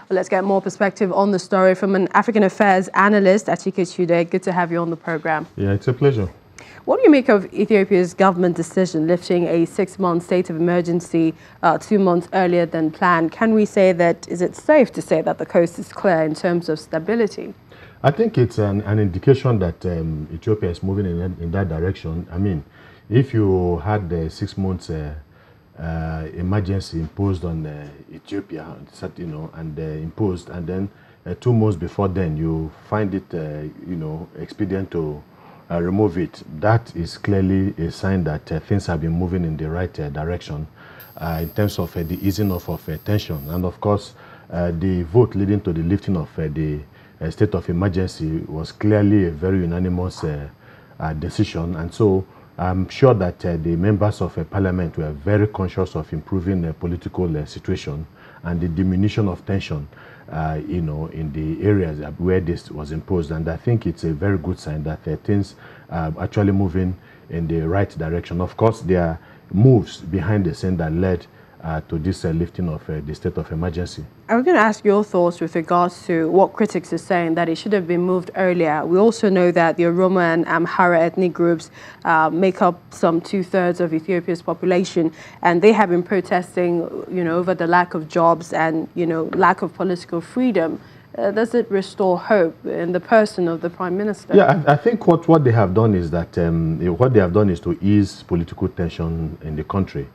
Well, let's get more perspective on the story from an African affairs analyst, Achike Chude. Good to have you on the program. Yeah, it's a pleasure. What do you make of Ethiopia's government decision lifting a 6-month state of emergency 2 months earlier than planned? Can we say that, is it safe to say that the coast is clear in terms of stability? I think it's an indication that Ethiopia is moving in that direction. I mean, if you had the 6 months emergency imposed on Ethiopia, and imposed, and then 2 months before then you find it, expedient to remove it, that is clearly a sign that things have been moving in the right direction in terms of the easing off of tension. And of course, the vote leading to the lifting of the state of emergency was clearly a very unanimous decision. And so I'm sure that the members of parliament were very conscious of improving the political situation and the diminution of tension in the areas where this was imposed. And I think it's a very good sign that things are actually moving in the right direction. Of course, there are moves behind the scene that led to this lifting of the state of emergency. I was going to ask your thoughts with regards to what critics are saying, that it should have been moved earlier. We also know that the Oromo and Amhara ethnic groups make up some 2/3 of Ethiopia's population, and they have been protesting, over the lack of jobs and, lack of political freedom. Does it restore hope in the person of the Prime Minister? Yeah, I think what they have done is that to ease political tension in the country.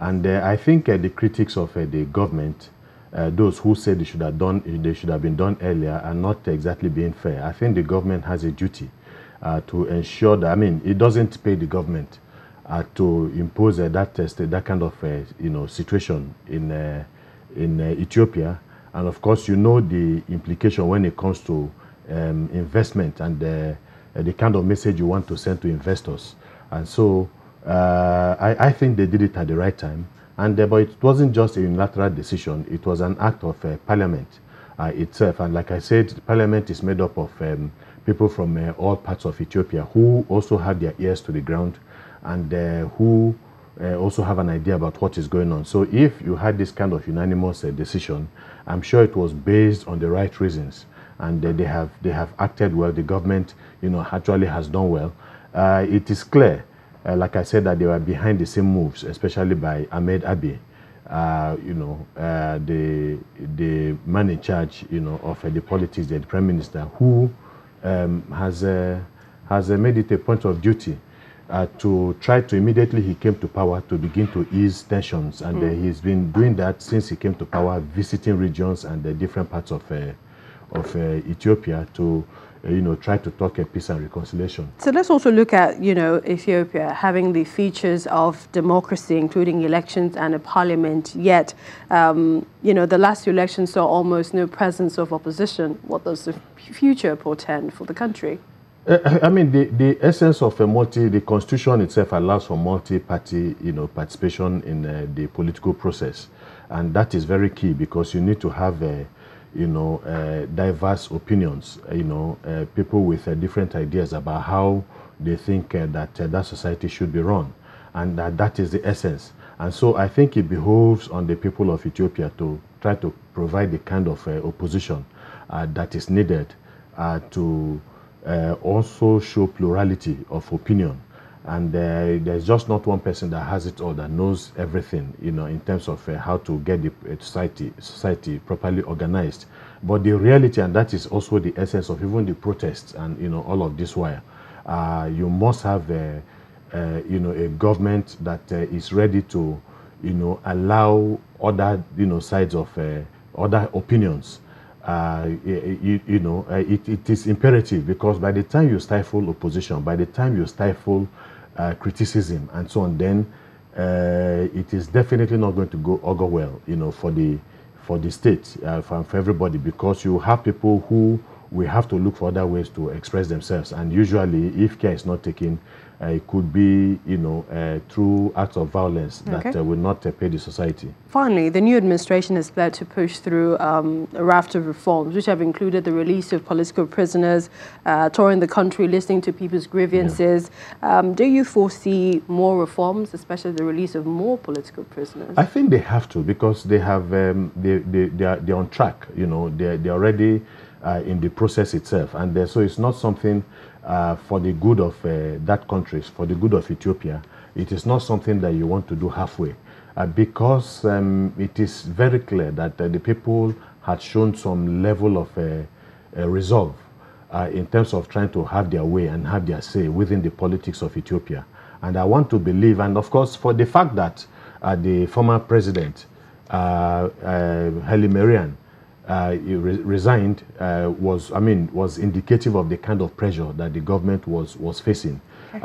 And I think the critics of the government, those who say they should have been done earlier, are not exactly being fair. I think the government has a duty to ensure that, it doesn't pay the government to impose that kind of situation in Ethiopia. And of course, the implication when it comes to investment and the kind of message you want to send to investors. And so I think they did it at the right time, but it wasn't just a unilateral decision. It was an act of Parliament itself. And like I said, Parliament is made up of people from all parts of Ethiopia who also have their ears to the ground and who also have an idea about what is going on. So if you had this kind of unanimous decision, I'm sure it was based on the right reasons, and they have acted well. The government, actually has done well. It is clear. Like I said, that they were behind the same moves, especially by Ahmed Abiy, the man in charge, of the politics, the Prime Minister, who has made it a point of duty to try to immediately he came to power to begin to ease tensions, and he's been doing that since he came to power, visiting regions and the different parts of Ethiopia to try to talk peace and reconciliation. So let's also look at, Ethiopia having the features of democracy, including elections and a parliament, yet, the last two elections saw almost no presence of opposition. What does the future portend for the country? The essence of the constitution itself allows for multi-party, participation in the political process. And that is very key, because you need to have diverse opinions, people with different ideas about how they think that society should be run, and that is the essence. And so I think it behoves on the people of Ethiopia to try to provide the kind of opposition that is needed to also show plurality of opinion. And there's just not one person that has it all, that knows everything, in terms of how to get the society properly organized. But the reality, and that is also the essence of even the protests and, all of this while, you must have a government that is ready to, allow other, sides of other opinions. It is imperative, because by the time you stifle opposition, by the time you stifle criticism and so on, then it is definitely not going to augur well, for the state, for everybody, because you have people who will have to look for other ways to express themselves, and usually, if care is not taken, It could be, through acts of violence that will not pay the society. Finally, the new administration has pledged to push through a raft of reforms, which have included the release of political prisoners, touring the country, listening to people's grievances. Yeah. Do you foresee more reforms, especially the release of more political prisoners? I think they have to, because they have they're on track. They're already in the process itself, and so it's not something for the good of that country, for the good of Ethiopia. It is not something that you want to do halfway, because it is very clear that the people had shown some level of resolve in terms of trying to have their way and have their say within the politics of Ethiopia. And I want to believe, and of course, for the fact that the former president, Haile Mariam, resigned was indicative of the kind of pressure that the government was facing.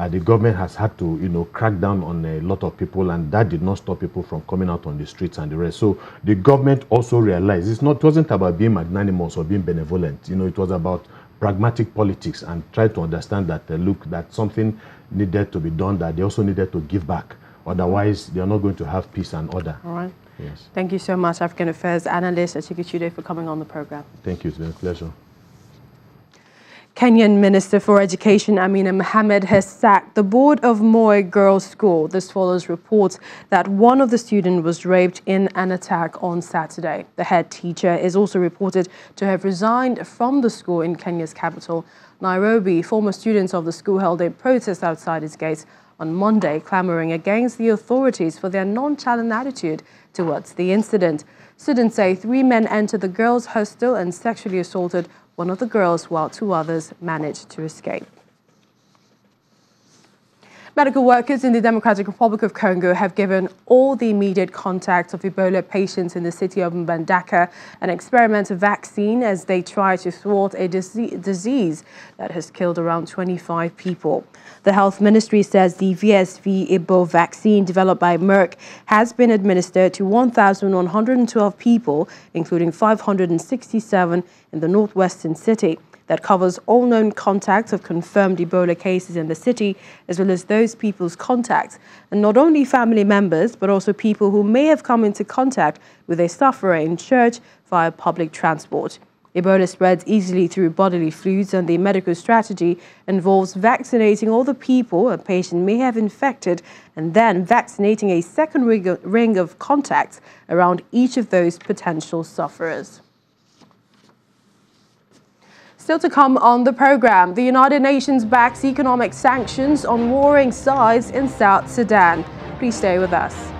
The government has had to crack down on a lot of people, and that did not stop people from coming out on the streets and the rest. So the government also realized it wasn't about being magnanimous or being benevolent. It was about pragmatic politics, and try to understand that that something needed to be done, that they also needed to give back. Otherwise, they are not going to have peace and order. All right. Yes. Thank you so much, African Affairs Analyst Achike Chude, for coming on the program. Thank you. It's been a pleasure. Kenyan Minister for Education Amina Mohamed has sacked the board of Moi Girls' School. This follows reports that one of the students was raped in an attack on Saturday. The head teacher is also reported to have resigned from the school in Kenya's capital, Nairobi. Former students of the school held a protest outside its gates on Monday, clamoring against the authorities for their nonchalant attitude towards the incident. Students say 3 men entered the girls' hostel and sexually assaulted one of the girls, while 2 others managed to escape. Medical workers in the Democratic Republic of Congo have given all the immediate contacts of Ebola patients in the city of Mbandaka an experimental vaccine as they try to thwart a disease that has killed around 25 people. The Health Ministry says the VSV-Ebo vaccine developed by Merck has been administered to 1,112 people, including 567 in the northwestern city. That covers all known contacts of confirmed Ebola cases in the city, as well as those people's contacts, and not only family members, but also people who may have come into contact with a sufferer in church via public transport. Ebola spreads easily through bodily fluids, and the medical strategy involves vaccinating all the people a patient may have infected, and then vaccinating a second ring of contacts around each of those potential sufferers. Still to come on the program, the United Nations backs economic sanctions on warring sides in South Sudan. Please stay with us.